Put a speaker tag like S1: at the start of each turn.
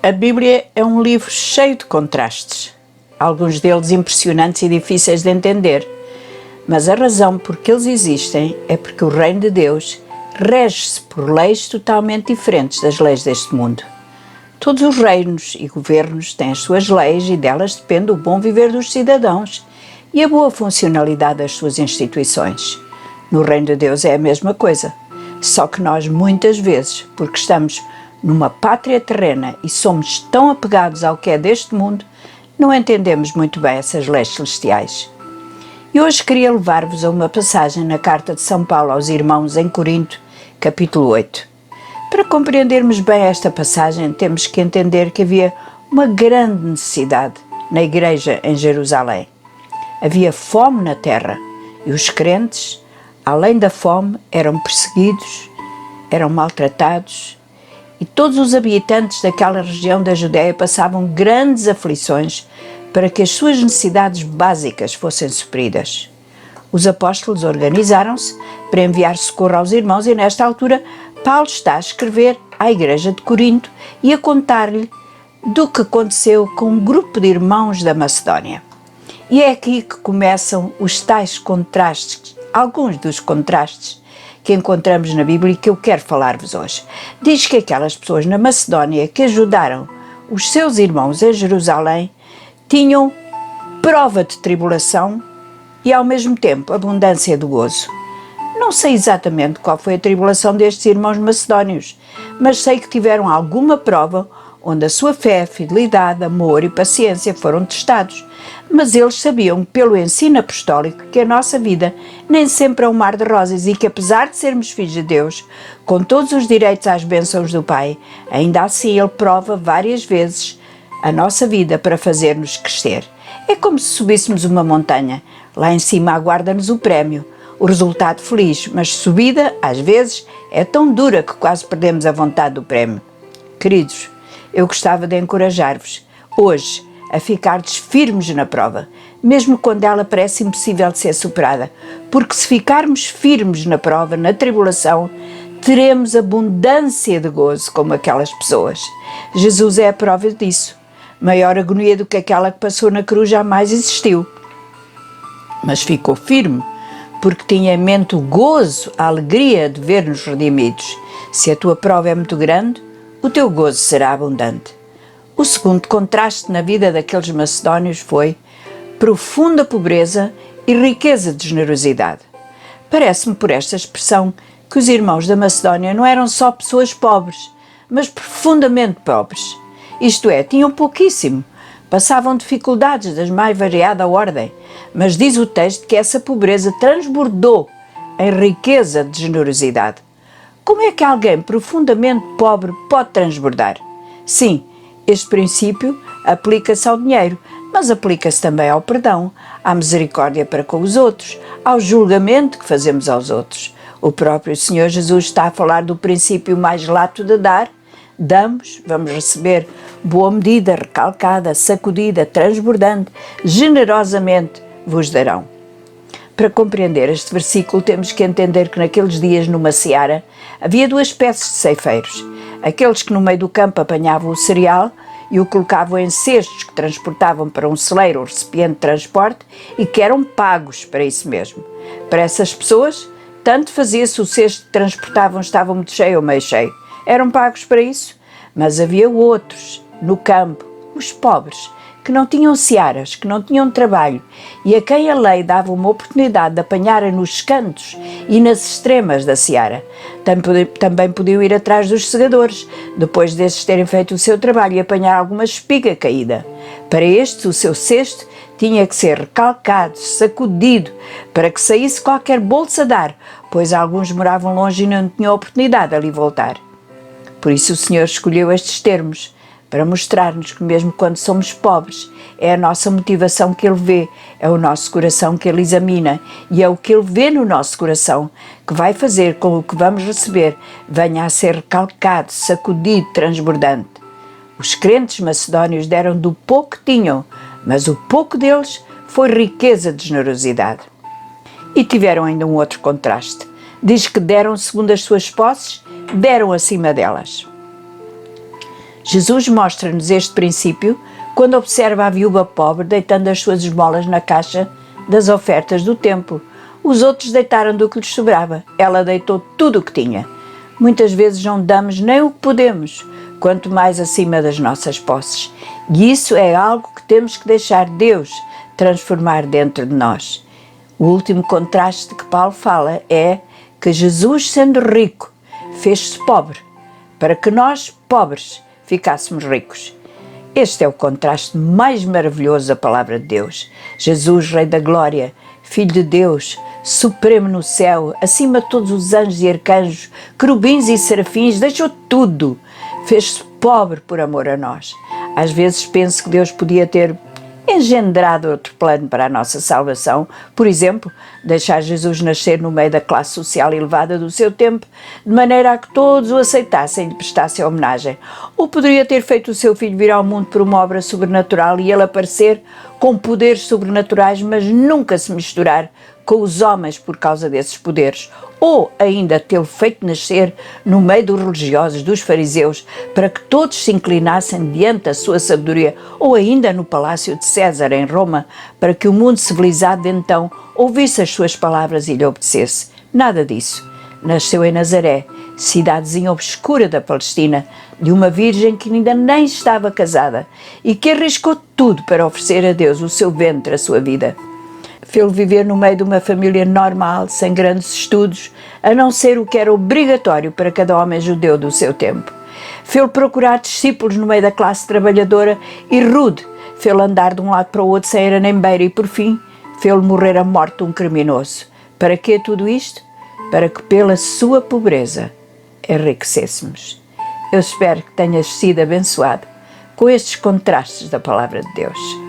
S1: A Bíblia é um livro cheio de contrastes, alguns deles impressionantes e difíceis de entender, mas a razão por que eles existem é porque o reino de Deus rege-se por leis totalmente diferentes das leis deste mundo. Todos os reinos e governos têm as suas leis e delas depende o bom viver dos cidadãos e a boa funcionalidade das suas instituições. No reino de Deus é a mesma coisa, só que nós muitas vezes, porque estamos numa pátria terrena e somos tão apegados ao que é deste mundo, não entendemos muito bem essas leis celestiais. E hoje queria levar-vos a uma passagem na carta de São Paulo aos irmãos em Corinto, capítulo 8. Para compreendermos bem esta passagem, temos que entender que havia uma grande necessidade na igreja em Jerusalém. Havia fome na terra e os crentes, além da fome, eram perseguidos, eram maltratados e todos os habitantes daquela região da Judéia passavam grandes aflições para que as suas necessidades básicas fossem supridas. Os apóstolos organizaram-se para enviar socorro aos irmãos e nesta altura Paulo está a escrever à igreja de Corinto e a contar-lhe do que aconteceu com um grupo de irmãos da Macedónia. E é aqui que começam os tais contrastes, alguns dos contrastes que encontramos na Bíblia e que eu quero falar-vos hoje. Diz que aquelas pessoas na Macedónia que ajudaram os seus irmãos em Jerusalém tinham prova de tribulação e ao mesmo tempo abundância de gozo. Não sei exatamente qual foi a tribulação destes irmãos macedónios, mas sei que tiveram alguma prova onde a sua fé, fidelidade, amor e paciência foram testados. Mas eles sabiam, pelo ensino apostólico, que a nossa vida nem sempre é um mar de rosas e que, apesar de sermos filhos de Deus, com todos os direitos às bênçãos do Pai, ainda assim Ele prova várias vezes a nossa vida para fazer-nos crescer. É como se subíssemos uma montanha. Lá em cima aguarda-nos o prémio, o resultado feliz, mas subida, às vezes, é tão dura que quase perdemos a vontade do prémio. Queridos, eu gostava de encorajar-vos, hoje, a ficardes firmes na prova, mesmo quando ela parece impossível de ser superada, porque se ficarmos firmes na prova, na tribulação, teremos abundância de gozo como aquelas pessoas. Jesus é a prova disso. Maior agonia do que aquela que passou na cruz jamais existiu. Mas ficou firme, porque tinha em mente o gozo, a alegria de ver-nos redimidos. Se a tua prova é muito grande, o teu gozo será abundante. O segundo contraste na vida daqueles macedónios foi profunda pobreza e riqueza de generosidade. Parece-me por esta expressão que os irmãos da Macedónia não eram só pessoas pobres, mas profundamente pobres. Isto é, tinham pouquíssimo, passavam dificuldades das mais variada ordem, mas diz o texto que essa pobreza transbordou em riqueza de generosidade. Como é que alguém profundamente pobre pode transbordar? Sim, este princípio aplica-se ao dinheiro, mas aplica-se também ao perdão, à misericórdia para com os outros, ao julgamento que fazemos aos outros. O próprio Senhor Jesus está a falar do princípio mais lato de dar. Damos, vamos receber boa medida, recalcada, sacudida, transbordante, generosamente vos darão. Para compreender este versículo temos que entender que naqueles dias numa seara havia duas espécies de ceifeiros. Aqueles que no meio do campo apanhavam o cereal e o colocavam em cestos que transportavam para um celeiro ou recipiente de transporte e que eram pagos para isso mesmo. Para essas pessoas, tanto fazia se o cesto que transportavam estava muito cheio ou meio cheio. Eram pagos para isso, mas havia outros, no campo, os pobres, que não tinham searas, que não tinham trabalho e a quem a lei dava uma oportunidade de apanharem nos cantos e nas extremas da seara. Também podiam ir atrás dos segadores, depois desses terem feito o seu trabalho e apanhar alguma espiga caída. Para estes, o seu cesto tinha que ser recalcado, sacudido, para que saísse qualquer bolsa a dar, pois alguns moravam longe e não tinham oportunidade de ali voltar. Por isso o Senhor escolheu estes termos, para mostrar-nos que mesmo quando somos pobres, é a nossa motivação que Ele vê, é o nosso coração que Ele examina e é o que Ele vê no nosso coração que vai fazer com o que vamos receber venha a ser recalcado, sacudido, transbordante. Os crentes macedónios deram do pouco que tinham, mas o pouco deles foi riqueza de generosidade. E tiveram ainda um outro contraste. Diz que deram segundo as suas posses, deram acima delas. Jesus mostra-nos este princípio quando observa a viúva pobre deitando as suas esmolas na caixa das ofertas do templo. Os outros deitaram do que lhes sobrava. Ela deitou tudo o que tinha. Muitas vezes não damos nem o que podemos, quanto mais acima das nossas posses. E isso é algo que temos que deixar Deus transformar dentro de nós. O último contraste de que Paulo fala é que Jesus, sendo rico, fez-se pobre, para que nós, pobres, ficássemos ricos. Este é o contraste mais maravilhoso da palavra de Deus. Jesus, Rei da Glória, Filho de Deus, supremo no céu, acima de todos os anjos e arcanjos, querubins e serafins, deixou tudo. Fez-se pobre por amor a nós. Às vezes penso que Deus podia ter engendrado outro plano para a nossa salvação, por exemplo, deixar Jesus nascer no meio da classe social elevada do seu tempo, de maneira a que todos o aceitassem e lhe prestassem homenagem. Ou poderia ter feito o seu filho vir ao mundo por uma obra sobrenatural e ele aparecer com poderes sobrenaturais, mas nunca se misturar com os homens por causa desses poderes. Ou ainda tê-lo feito nascer no meio dos religiosos, dos fariseus, para que todos se inclinassem diante da sua sabedoria, ou ainda no palácio de César, em Roma, para que o mundo civilizado de então ouvisse as suas palavras e lhe obedecesse. Nada disso. Nasceu em Nazaré, cidadezinha obscura da Palestina, de uma virgem que ainda nem estava casada e que arriscou tudo para oferecer a Deus o seu ventre, a sua vida. Fê-lo viver no meio de uma família normal, sem grandes estudos, a não ser o que era obrigatório para cada homem judeu do seu tempo. Fê-lo procurar discípulos no meio da classe trabalhadora e rude, fê-lo andar de um lado para o outro sem era nem beira e, por fim, fê-lo morrer a morte de um criminoso. Para quê tudo isto? Para que pela sua pobreza enriquecêssemos. Eu espero que tenhas sido abençoado com estes contrastes da palavra de Deus.